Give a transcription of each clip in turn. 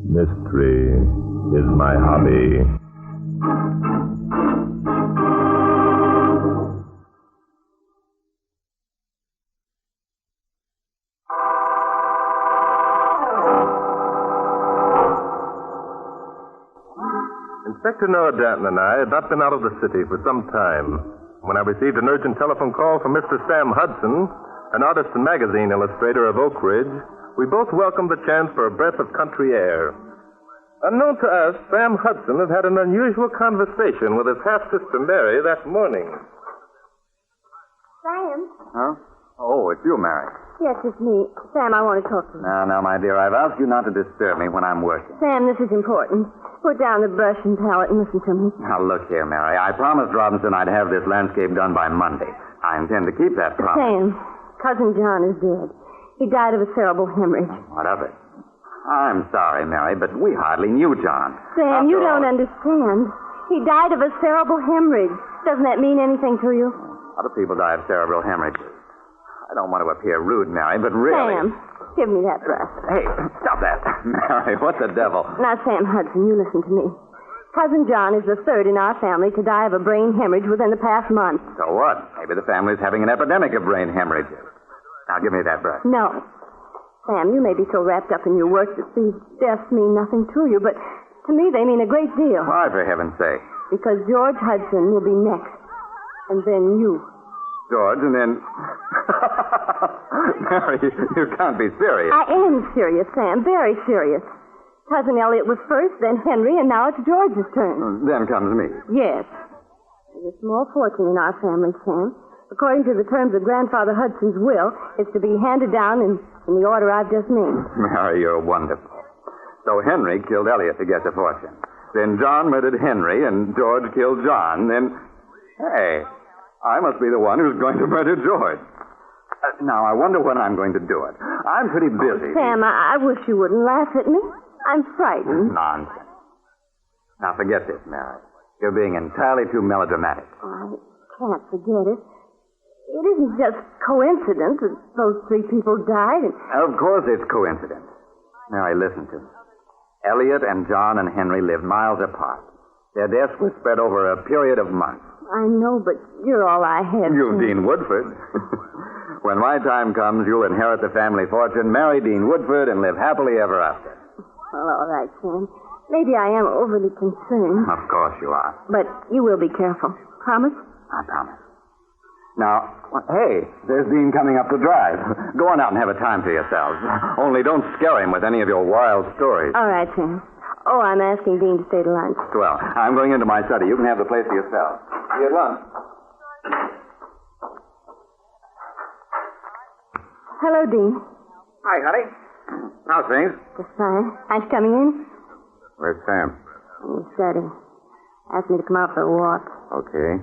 Mystery is my hobby. Inspector Noah Danton and I had not been out of the city for some time when I received an urgent telephone call from Mr. Sam Hudson, an artist and magazine illustrator of Oak Ridge. We both welcomed the chance for a breath of country air. Unknown to us, Sam Hudson had had an unusual conversation with his half-sister Mary that morning. Sam? Huh? Oh, it's you, Mary. Yes, it's me. Sam, I want to talk to you. Now, my dear, I've asked you not to disturb me when I'm working. Sam, this is important. Put down the brush and palette and listen to me. Now, look here, Mary. I promised Robinson I'd have this landscape done by Monday. I intend to keep that promise. Sam, Cousin John is dead. He died of a cerebral hemorrhage. What of it? I'm sorry, Mary, but we hardly knew John. Sam, you don't understand. He died of a cerebral hemorrhage. Doesn't that mean anything to you? A lot of people die of cerebral hemorrhages. I don't want to appear rude, Mary, but really... Sam, give me that brush. Hey, stop that. Mary, what the devil? Now, Sam Hudson, you listen to me. Cousin John is the third in our family to die of a brain hemorrhage within the past month. So what? Maybe the family's having an epidemic of brain hemorrhages. Now, give me that brush. No. Sam, you may be so wrapped up in your work that these deaths mean nothing to you, but to me they mean a great deal. Why, for heaven's sake? Because George Hudson will be next. And then you. George, and then... Mary, you can't be serious. I am serious, Sam. Very serious. Cousin Elliot was first, then Henry, and now it's George's turn. Then comes me. Yes. There's a small fortune in our family, Sam. According to the terms of Grandfather Hudson's will, it's to be handed down in the order I've just named. Mary, you're wonderful. So Henry killed Elliot to get the fortune. Then John murdered Henry, and George killed John. Then, hey, I must be the one who's going to murder George. Now, I wonder when I'm going to do it. I'm pretty busy. Sam, I wish you wouldn't laugh at me. I'm frightened. Nonsense. Now, forget this, Mary. You're being entirely too melodramatic. I can't forget it. It isn't just coincidence that those three people died. Of course it's coincidence. Mary, listen to me. Elliot and John and Henry lived miles apart. Their deaths were spread over a period of months. I know, but you're all I had. You, Dean Woodford. When my time comes, you'll inherit the family fortune, marry Dean Woodford, and live happily ever after. Well, all right, Sam. Maybe I am overly concerned. Of course you are. But you will be careful. Promise? I promise. Now, hey, there's Dean coming up the drive. Go on out and have a time for yourselves. Only don't scare him with any of your wild stories. All right, Sam. Oh, I'm asking Dean to stay to lunch. Well, I'm going into my study. You can have the place to yourself. See you at lunch. Hello, Dean. Hi, honey. How's things? Just fine. Nice coming in? Where's Sam? In his study. Asked me to come out for a walk. Okay.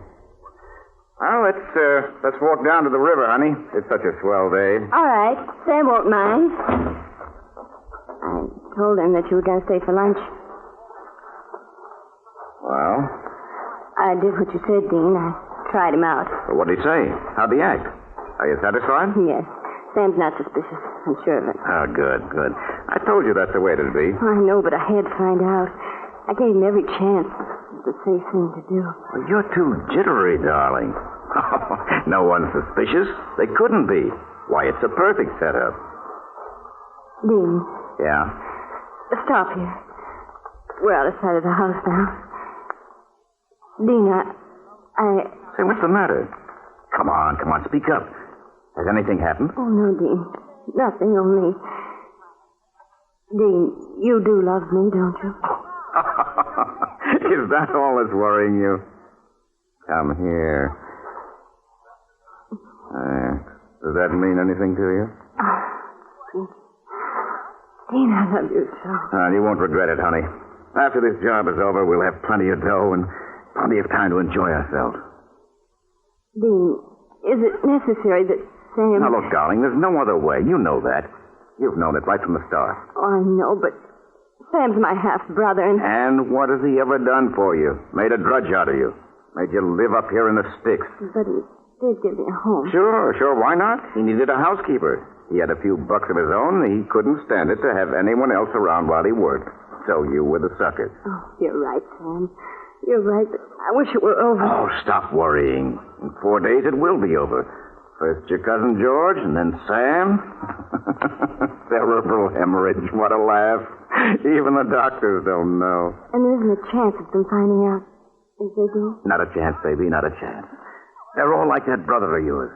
Well, let's walk down to the river, honey. It's such a swell day. All right. Sam won't mind. I told him that you were going to stay for lunch. Well? I did what you said, Dean. I tried him out. Well, what did he say? How'd he act? Are you satisfied? Yes. Sam's not suspicious. I'm sure of it. Oh, good. I told you that's the way it'd be. I know, but I had to find out. I gave him every chance. It's the safe thing to do. Well, you're too jittery, darling. No one's suspicious. They couldn't be. Why, it's a perfect setup. Dean. Yeah? Stop here. We're out of sight of the house now. Dean, I... Say, what's the matter? Come on, speak up. Has anything happened? Oh, no, Dean. Nothing, only... Dean, you do love me, don't you? Is that all that's worrying you? Come here. Does that mean anything to you? Dean, I love you so. You won't regret it, honey. After this job is over, we'll have plenty of dough and plenty of time to enjoy ourselves. Dean, is it necessary that Sam... Now, look, darling, there's no other way. You know that. You've known it right from the start. Oh, I know, but Sam's my half-brother, and... And what has he ever done for you? Made a drudge out of you. Made you live up here in the sticks. But he did give me a home. Sure. Why not? He needed a housekeeper. He had a few bucks of his own. He couldn't stand it to have anyone else around while he worked. So you were the sucker. Oh, you're right, Sam. You're right. I wish it were over. Oh, stop worrying. In 4 days it will be over. First your cousin George, and then Sam. Cerebral hemorrhage. What a laugh. Even the doctors don't know. And there isn't a chance of them finding out. Is there, Dean? Not a chance, baby. Not a chance. They're all like that brother of yours.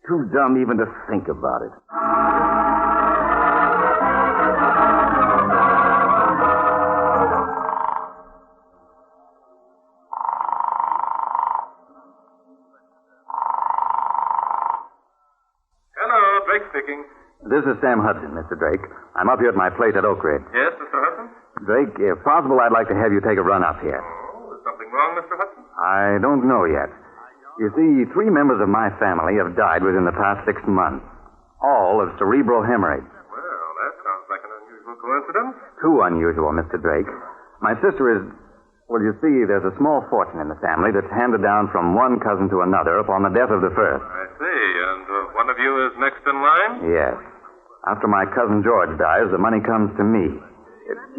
Too dumb even to think about it. Drake speaking. This is Sam Hudson, Mr. Drake. I'm up here at my place at Oak Ridge. Yes, Mr. Hudson? Drake, if possible, I'd like to have you take a run up here. Oh, is something wrong, Mr. Hudson? I don't know yet. You see, 3 members of my family have died within the past 6 months. All of cerebral hemorrhage. Well, that sounds like an unusual coincidence. Too unusual, Mr. Drake. My sister is... Well, you see, there's a small fortune in the family that's handed down from one cousin to another upon the death of the first. I see. And one of you is next in line? Yes. After my cousin George dies, the money comes to me.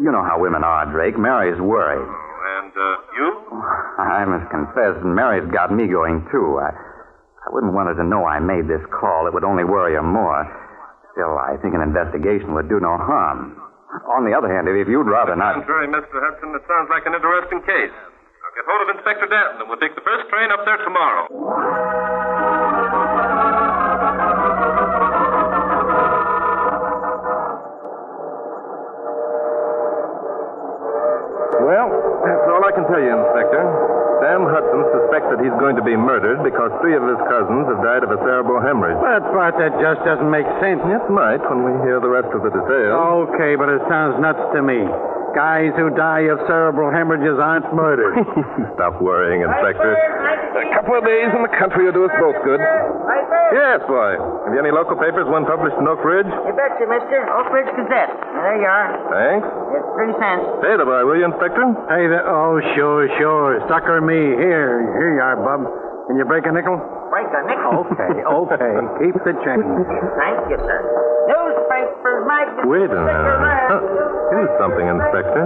You know how women are, Drake. Mary's worried. Oh, and you? I must confess, Mary's got me going, too. I wouldn't want her to know I made this call. It would only worry her more. Still, I think an investigation would do no harm. On the other hand, if you'd rather not... Contrary, Mr. Hudson, it sounds like an interesting case. I'll get hold of Inspector Danton, and we'll take the first train up there tomorrow. Well, that's all I can tell you, Inspector. Sam Hudson suspects that he's going to be murdered because 3 of his cousins have died of a cerebral hemorrhage. That part that just doesn't make sense. It might when we hear the rest of the details. Okay, but it sounds nuts to me. Guys who die of cerebral hemorrhages aren't murdered. Stop worrying, Inspector. A couple of days in the country will do us both good. Yes, boy. Have you any local papers, one published in Oak Ridge? You betcha, mister. Oak Ridge Gazette. There you are. Thanks. It's 3 cents. Pay the boy, will you, Inspector? Hey, oh, sure. Sucker me. Here you are, bub. Can you break a nickel? Break a nickel. Okay. Keep the change. Thank you, sir. Newspapers, magazines. Wait a minute. Here's something, Inspector.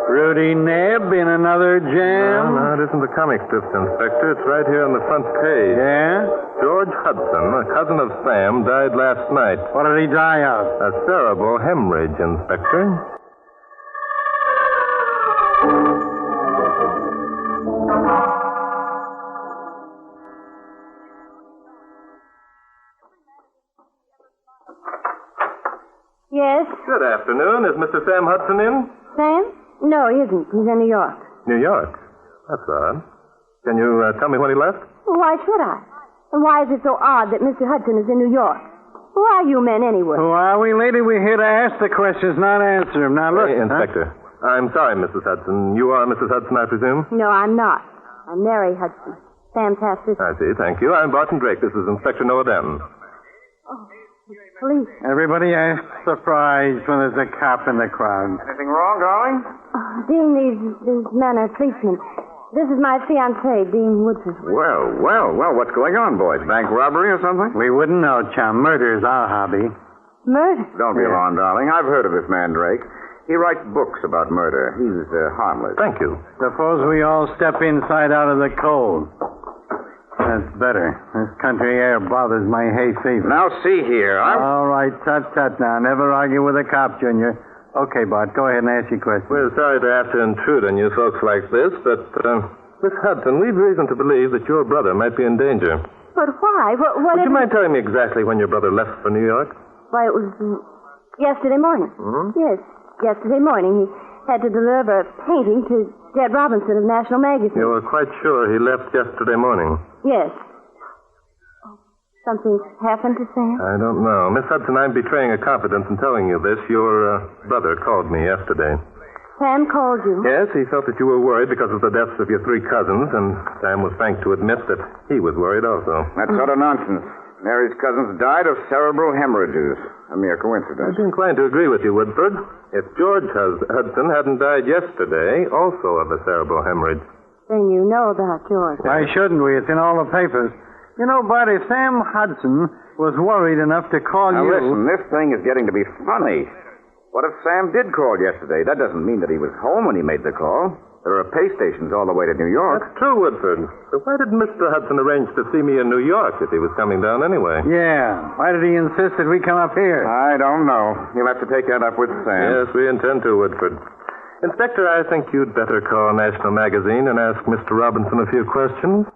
Rudy Nebb in another jam? No, it isn't the comic strips, Inspector. It's right here on the front page. Yeah? George Hudson, a cousin of Sam, died last night. What did he die of? A cerebral hemorrhage, Inspector. Yes? Good afternoon. Is Mr. Sam Hudson in? Sam? No, he isn't. He's in New York. New York. That's odd. Can you tell me when he left? Well, why should I? And why is it so odd that Mr. Hudson is in New York? Who are you men anyway? Who are we, lady? We're here to ask the questions, not answer them. Now, look. Hey, Inspector. I'm sorry, Mrs. Hudson. You are Mrs. Hudson, I presume? No, I'm not. I'm Mary Hudson. Sam's half-sister. I see. Thank you. I'm Barton Drake. This is Inspector Noah Danton. Oh, police. Everybody acts surprised when there's a cop in the crowd. Anything wrong, darling? Oh, Dean, these men are policemen. This is my fiancé, Dean Woodford. Well, what's going on, boys? Bank robbery or something? We wouldn't know, chum. Murder's our hobby. Murder? Don't be alarmed, darling. I've heard of this man, Drake. He writes books about murder. He's harmless. Thank you. Suppose we all step inside out of the cold. That's better. This country air bothers my hay fever. Now, see here. All right, tut now. Never argue with a cop, Junior. Okay, Bart, go ahead and ask your question. We're sorry to have to intrude on you folks like this, but, Miss Hudson, we've reason to believe that your brother might be in danger. But why? What Would you mind telling me exactly when your brother left for New York? Why, it was yesterday morning. Mm-hmm. Yes, yesterday morning. He had to deliver a painting to Jed Robinson of National Magazine. You were quite sure he left yesterday morning? Yes. Oh, something happened to Sam? I don't know. Miss Hudson, I'm betraying a confidence in telling you this. Your brother called me yesterday. Sam called you? Yes, he felt that you were worried because of the deaths of your 3 cousins, and Sam was frank to admit that he was worried also. That's utter nonsense. Mary's cousins died of cerebral hemorrhages. A mere coincidence. I'd be inclined to agree with you, Woodford. If George Hudson hadn't died yesterday, also of a cerebral hemorrhage. Then you know about George. Why shouldn't we? It's in all the papers. You know, Bart, if Sam Hudson was worried enough to call Now, you... listen, this thing is getting to be funny. What if Sam did call yesterday? That doesn't mean that he was home when he made the call. There are pay stations all the way to New York. That's true, Woodford. But why did Mr. Hudson arrange to see me in New York if he was coming down anyway? Yeah. Why did he insist that we come up here? I don't know. You'll have to take that up with Sam. Yes, we intend to, Woodford. Inspector, I think you'd better call National Magazine and ask Mr. Robinson a few questions.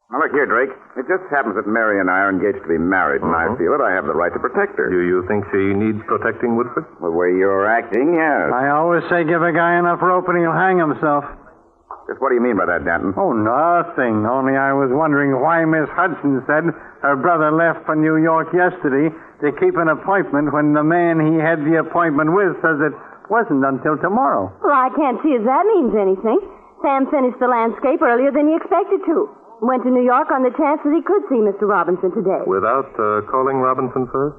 Now, look here, Drake. It just happens that Mary and I are engaged to be married, and I feel that I have the right to protect her. Do you think she needs protecting, Woodford? The way you're acting, yes. I always say give a guy enough rope and he'll hang himself. Just what do you mean by that, Danton? Oh, nothing. Only I was wondering why Miss Hudson said her brother left for New York yesterday to keep an appointment when the man he had the appointment with says it wasn't until tomorrow. Well, I can't see as that means anything. Sam finished the landscape earlier than he expected to. Went to New York on the chance that he could see Mr. Robinson today. Without calling Robinson first?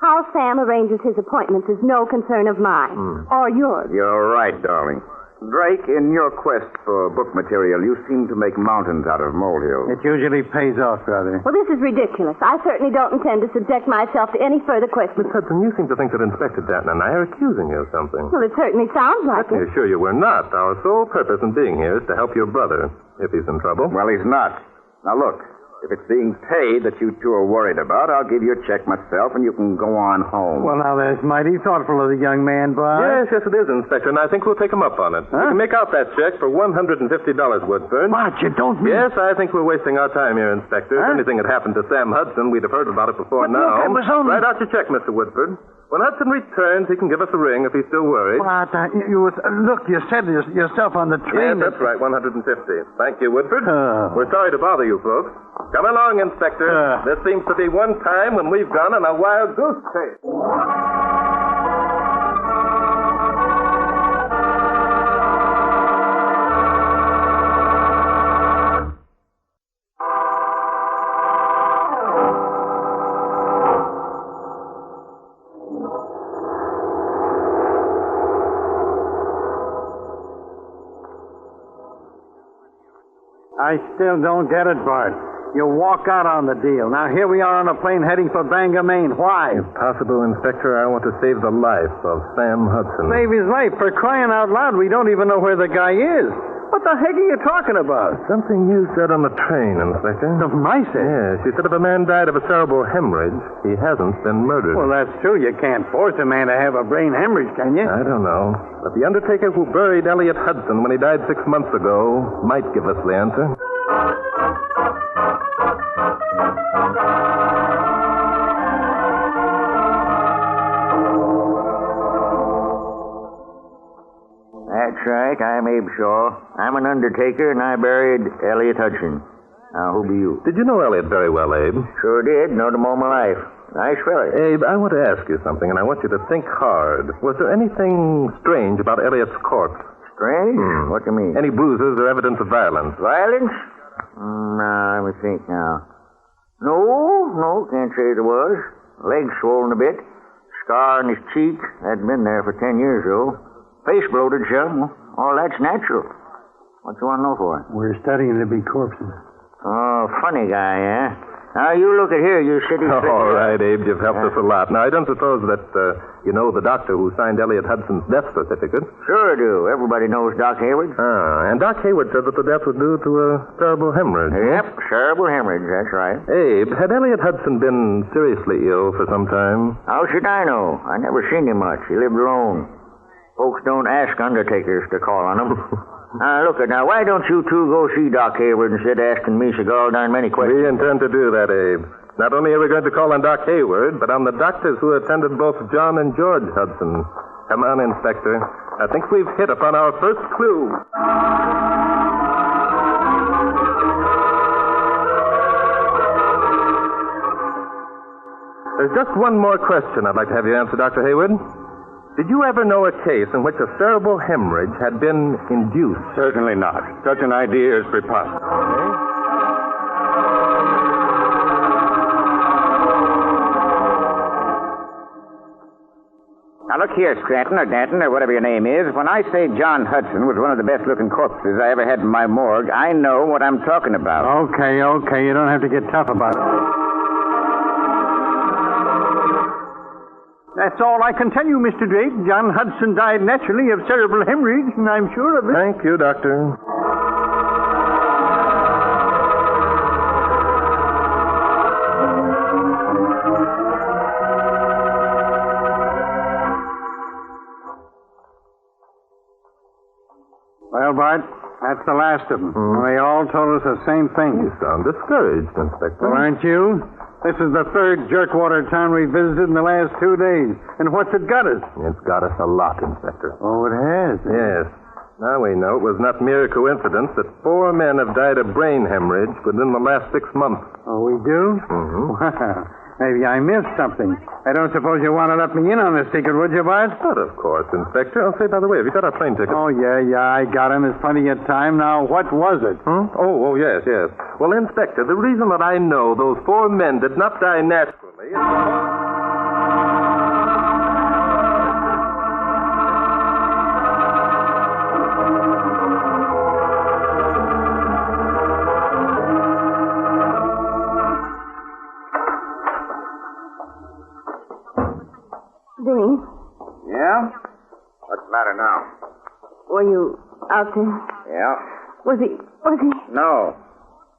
How Sam arranges his appointments is no concern of mine. Or yours. You're right, darling. Drake, in your quest for book material, you seem to make mountains out of molehills. It usually pays off, brother. Well, this is ridiculous. I certainly don't intend to subject myself to any further questions. Miss Hudson, you seem to think that Inspector Danton and I are accusing you of something. Well, it certainly sounds like I it. assure you we're not. Our sole purpose in being here is to help your brother, if he's in trouble. Well, he's not. Now, look, if it's being paid that you two are worried about, I'll give you a check myself and you can go on home. Well, now, that's mighty thoughtful of the young man, Bob. Yes, it is, Inspector, and I think we'll take him up on it. Huh? We can make out that check for $150, Woodford. What? You don't mean... Yes, I think we're wasting our time here, Inspector. Huh? If anything had happened to Sam Hudson, we'd have heard about it before But now. look, it was only... Write out your check, Mr. Woodford. When Hudson returns, he can give us a ring if he's still worried. What? Look, you said yourself on the train... Yes, that's right, $150. Thank you, Woodford. Oh. We're sorry to bother you folks. Come along, Inspector. This seems to be one time when we've gone on a wild goose chase. I still don't get it, Bart. You walk out on the deal. Now, here we are on a plane heading for Bangor, Maine. Why? If possible, Inspector, I want to save the life of Sam Hudson. Save his life. For crying out loud, we don't even know where the guy is. What the heck are you talking about? Something you said on the train, Inspector. Of my say? Yes, you said if a man died of a cerebral hemorrhage, he hasn't been murdered. Well, that's true. You can't force a man to have a brain hemorrhage, can you? I don't know. But the undertaker who buried Elliot Hudson when he died 6 months ago might give us the answer. That's right. I'm Abe Shaw. I'm an undertaker, and I buried Elliot Hudson. Now, who be you? Did you know Elliot very well, Abe? Sure did. Known him all my life. Nice fella. Abe, I want to ask you something, and I want you to think hard. Was there anything strange about Elliot's corpse? Strange? What do you mean? Any bruises or evidence of violence? Violence? No, let me think now. No, can't say there was. Legs swollen a bit. Scar on his cheek. Hadn't been there for 10 years, though. Face bloated some. All that's natural. What you want to know for? We're studying to be corpses. Oh, funny guy, eh? Now, you look at here. You city... All right, Abe, you've helped us a lot. Now, I don't suppose that you know the doctor who signed Elliot Hudson's death certificate. Sure do. Everybody knows Doc Hayward. And Doc Hayward said that the death was due to a cerebral hemorrhage. Yep, cerebral hemorrhage. That's right. Abe, had Elliot Hudson been seriously ill for some time? How should I know? I never seen him much. He lived alone. Folks don't ask undertakers to call on him. Now, why don't you two go see Doc Hayward instead of asking me so darn many questions? We intend to do that, Abe. Not only are we going to call on Doc Hayward, but on the doctors who attended both John and George Hudson. Come on, Inspector. I think we've hit upon our first clue. There's just one more question I'd like to have you answer, Dr. Hayward. Did you ever know a case in which a cerebral hemorrhage had been induced? Certainly not. Such an idea is preposterous. Now, Now, look here, Scranton or Danton or whatever your name is. When I say John Hudson was one of the best-looking corpses I ever had in my morgue, I know what I'm talking about. Okay. You don't have to get tough about it. That's all I can tell you, Mr. Drake. John Hudson died naturally of cerebral hemorrhage, and I'm sure of it. Thank you, Doctor. Well, Bart, that's the last of them. They all told us the same thing. You sound discouraged, Inspector. Well, aren't you? This is the third jerkwater town we visited in the last 2 days. And what's it got us? It's got us a lot, Inspector. Oh, it has? Yes. Now we know it was not mere coincidence that 4 men have died of brain hemorrhage within the last 6 months. Oh, we do? Mm-hmm. Wow. Maybe I missed something. I don't suppose you want to let me in on this secret, would you, Bart? But of course, Inspector. I'll say, by the way, have you got our plane ticket? Oh, yeah, I got him. There's plenty of time. Now, what was it? Oh, yes. Well, Inspector, the reason that I know those 4 men did not die naturally is... Dean, Yeah? What's the matter now? were you out there? Yeah? Was he... No.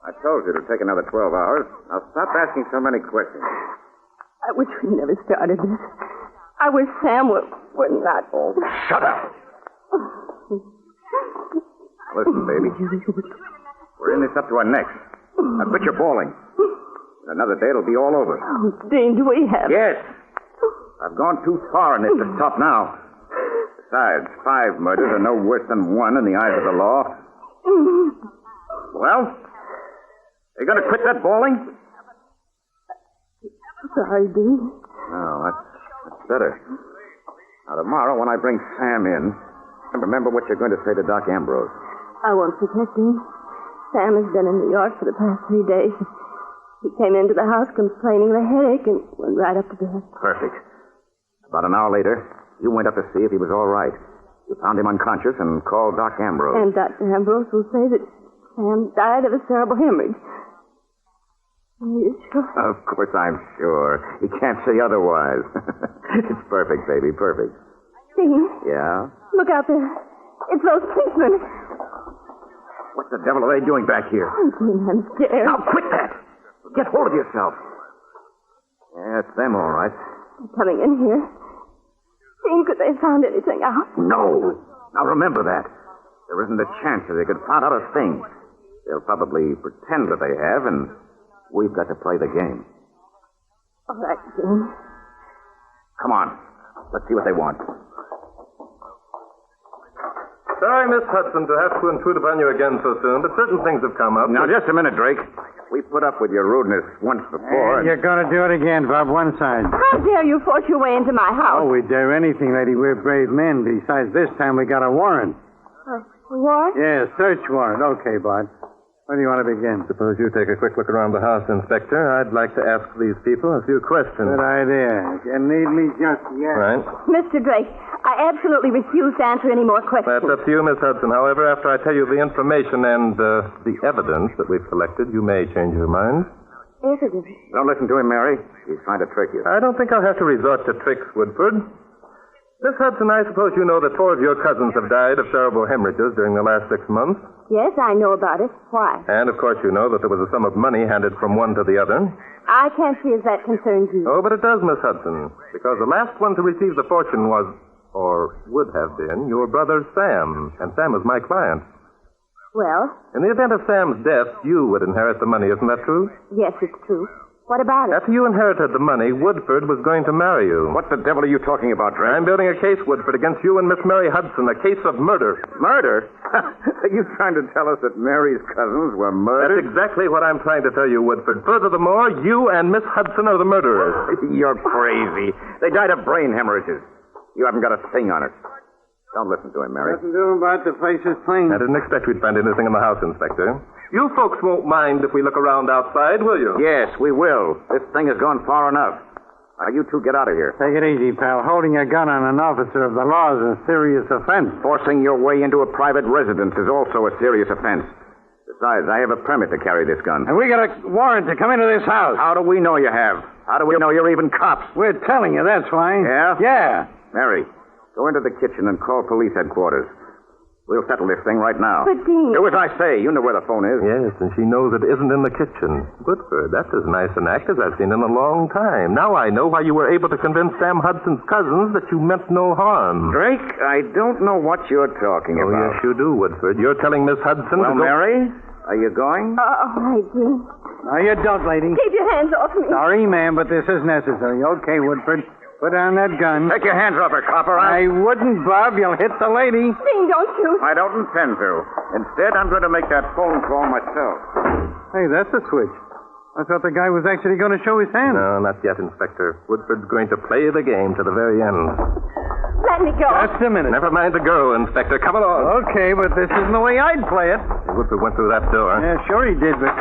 I told you it'd take another 12 hours. Now stop asking so many questions. I wish we never started this. I wish Sam were not... Oh, shut up. Listen, baby. We're in this up to our necks. Now quit your bawling. In another day, it'll be all over. Oh, Dean, do we have... Yes. I've gone too far in this to stop now. Besides, 5 murders are no worse than 1 in the eyes of the law. Well, are you going to quit that bawling? Sorry, Dean. Oh, that's better. Now, tomorrow, when I bring Sam in, remember what you're going to say to Doc Ambrose. I won't forget, Dean. Sam has been in New York for the past 3 days. He came into the house complaining of a headache and went right up to bed. Perfect. About an hour later, you went up to see if he was all right. You found him unconscious and called Doc Ambrose. And Dr. Ambrose will say that Sam died of a cerebral hemorrhage. Are you sure? Of course I'm sure. He can't say otherwise. It's perfect, baby, perfect. Dean, Yeah? look out there. It's those policemen. What the devil are they doing back here? Oh, Dean, I'm scared. Now, quit that! Get hold of yourself. Yeah, it's them, all right. They're coming in here. Dean, could they found anything out? No. Now, remember that. There isn't a chance that they could find out a thing. They'll probably pretend that they have, and we've got to play the game. All right, Dean. Come on. Let's see what they want. Sorry, Miss Hudson, to have to intrude upon you again so soon, but certain things have come up. Now, just a minute, Drake. We put up with your rudeness once before. And you're going to do it again, Bob, one side. How dare you force your way into my house? Oh, we dare anything, lady. We're brave men. Besides, this time we got a warrant. What? Yeah, search warrant. Okay, Bart. Where do you want to begin? Suppose you take a quick look around the house, Inspector. I'd like to ask these people a few questions. Good idea. You need me just yet. Right. Mr. Drake, I absolutely refuse to answer any more questions. That's up to you, Miss Hudson. However, after I tell you the information and the evidence that we've collected, you may change your mind. Evidence? Don't listen to him, Mary. He's trying to trick you. I don't think I'll have to resort to tricks, Woodford. Miss Hudson, I suppose you know that 4 of your cousins have died of cerebral hemorrhages during the last 6 months. Yes, I know about it. Why? And, of course, you know that there was a sum of money handed from one to the other. I can't see if that concerns you. Oh, but it does, Miss Hudson, because the last one to receive the fortune was, or would have been, your brother Sam. And Sam is my client. Well? In the event of Sam's death, you would inherit the money, isn't that true? Yes, it's true. What about it? After you inherited the money, Woodford was going to marry you. What the devil are you talking about, Drake? I'm building a case, Woodford, against you and Miss Mary Hudson, a case of murder. Murder? Are you trying to tell us that Mary's cousins were murdered? That's exactly what I'm trying to tell you, Woodford. Furthermore, you and Miss Hudson are the murderers. You're crazy. They died of brain hemorrhages. You haven't got a thing on it. Don't listen to him, Mary. Nothing to do about the place is clean. I didn't expect we'd find anything in the house, Inspector. You folks won't mind if we look around outside, will you? Yes, we will. This thing has gone far enough. Now, you two get out of here. Take it easy, pal. Holding a gun on an officer of the law is a serious offense. Forcing your way into a private residence is also a serious offense. Besides, I have a permit to carry this gun. And we got a warrant to come into this house. How do we know you have? How do we know you're even cops? We're telling you, that's why. Yeah? Yeah. Mary, go into the kitchen and call police headquarters. We'll settle this thing right now. But, Dean... Do as I say. You know where the phone is. Yes, and she knows it isn't in the kitchen. Woodford, that's as nice an act as I've seen in a long time. Now I know why you were able to convince Sam Hudson's cousins that you meant no harm. Drake, I don't know what you're talking Oh, about. yes, you do, Woodford. You're telling Miss Hudson Well, to go... Mary, are you going? All right, Dean. No, you don't, lady. Keep your hands off me. Sorry, ma'am, but this is necessary. Okay, Woodford. Put down that gun. Take your hands off her, copper. I wouldn't, Bob. You'll hit the lady. Dean, don't shoot. I don't intend to. Instead, I'm going to make that phone call myself. Hey, that's a switch. I thought the guy was actually going to show his hand. No, not yet, Inspector. Woodford's going to play the game to the very end. Let me go. Just a minute. Never mind the girl, Inspector. Come along. Okay, but this isn't the way I'd play it. Woodford went through that door. Yeah, sure he did, but...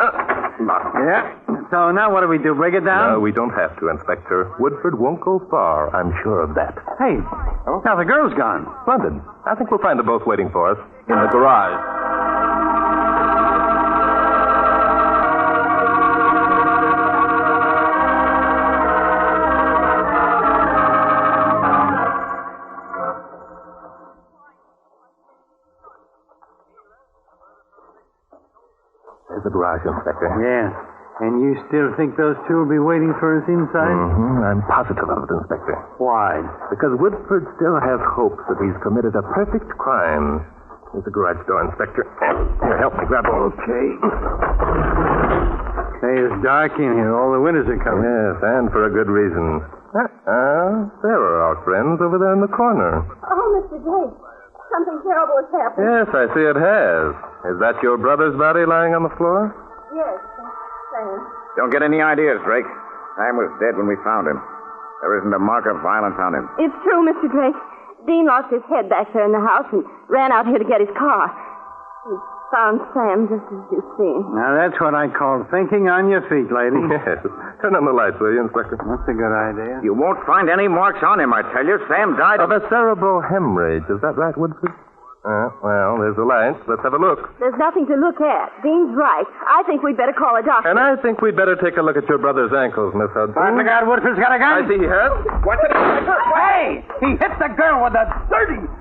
Yeah. So now what do we do? Break it down? No, we don't have to, Inspector. Woodford won't go far. I'm sure of that. Hey, now the girl's gone. Splendid. I think we'll find them both waiting for us in the garage. There's the garage, Inspector. Yeah. And you still think those two will be waiting for us inside? Mm-hmm. I'm positive of it, Inspector. Why? Because Woodford still has hopes that he's committed a perfect crime. Here's the garage door, Inspector. Here, help me grab hold. Okay. Hey, it's dark in here. All the windows are covered. Yes, and for a good reason. There are our friends over there in the corner. Oh, Mr. Drake. Something terrible has happened. Yes, I see it has. Is that your brother's body lying on the floor? Yes, Sam. Don't get any ideas, Drake. Sam was dead when we found him. There isn't a mark of violence on him. It's true, Mr. Drake. Dean lost his head back there in the house and ran out here to get his car. He found Sam just as you see. Now, that's what I call thinking on your feet, lady. Yes. Turn on the lights, will you, Inspector? That's a good idea. You won't find any marks on him, I tell you. Sam died Of a cerebral hemorrhage. Is that right, Woodford? Well, there's the lights. Let's have a look. There's nothing to look at. Dean's right. I think we'd better call a doctor. And I think we'd better take a look at your brother's ankles, Miss Hudson. Look out, Woodford's got a gun. I see he has. What's it? Hey! He hit the girl with a 30!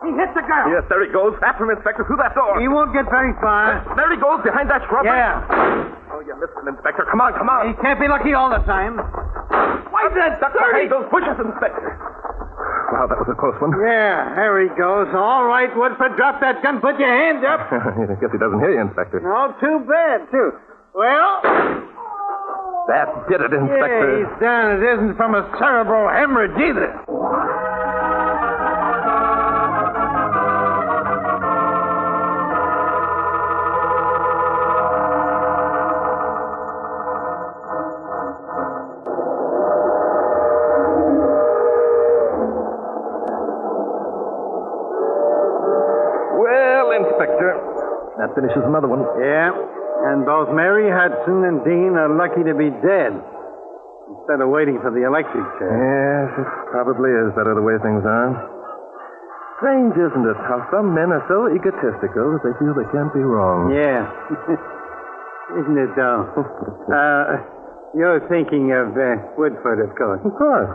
Yes, there he goes. After him, Inspector, through that door. He won't get very far. There he goes, behind that shrub. Yeah. Oh, you missed him, Inspector. Come on, come on. He can't be lucky all the time. Why that duck behind those bushes, Inspector? Wow, that was a close one. Yeah, there he goes. All right, Woodford, drop that gun. Put your hands up. I guess he doesn't hear you, Inspector. No, too bad, too. Well... That did it, Inspector. Yeah, he's down. It isn't from a cerebral hemorrhage either. Well, Inspector, that finishes another one. Yeah, and both Mary Hudson and Dean are lucky to be dead instead of waiting for the electric chair. Yes, it probably is better the way things are. Strange, isn't it, how some men are so egotistical that they feel they can't be wrong. Yeah. Isn't it, though? You're thinking of Woodford, of course. Of course.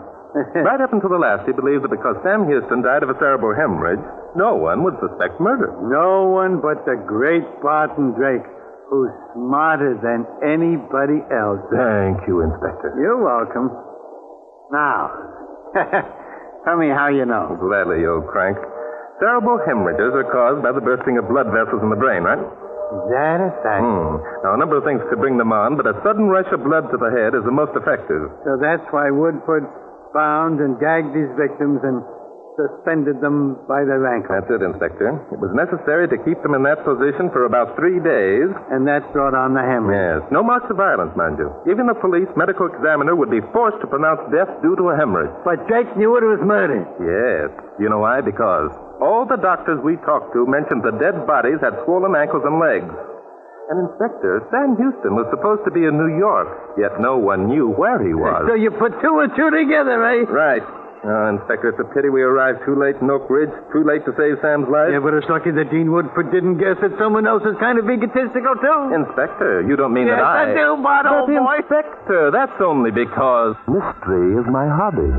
Right up until the last, he believed that because Sam Houston died of a cerebral hemorrhage, no one would suspect murder. No one but the great Barton Drake, who's smarter than anybody else. Thank you, Inspector. You're welcome. Now, tell me how you know. Gladly, you old crank. Cerebral hemorrhages are caused by the bursting of blood vessels in the brain, right? Is that a fact? Now, a number of things could bring them on, but a sudden rush of blood to the head is the most effective. So that's why Woodford found and gagged his victims and suspended them by their ankles. That's it, Inspector. It was necessary to keep them in that position for about 3 days. And that brought on the hemorrhage. Yes. No marks of violence, mind you. Even the police medical examiner would be forced to pronounce death due to a hemorrhage. But Jake knew it was murder. Yes. You know why? Because all the doctors we talked to mentioned the dead bodies had swollen ankles and legs. And, Inspector, Sam Houston was supposed to be in New York, yet no one knew where he was. So you put 2 and 2 together, eh? Right. Inspector, it's a pity we arrived too late in Oak Ridge. Too late to save Sam's life. Yeah, but it's lucky that Dean Woodford didn't guess that someone else is kind of egotistical, too. Inspector, you don't mean yes, that I... Yes, I do, Bart, old boy. Inspector, that's only because... Mystery is my hobby.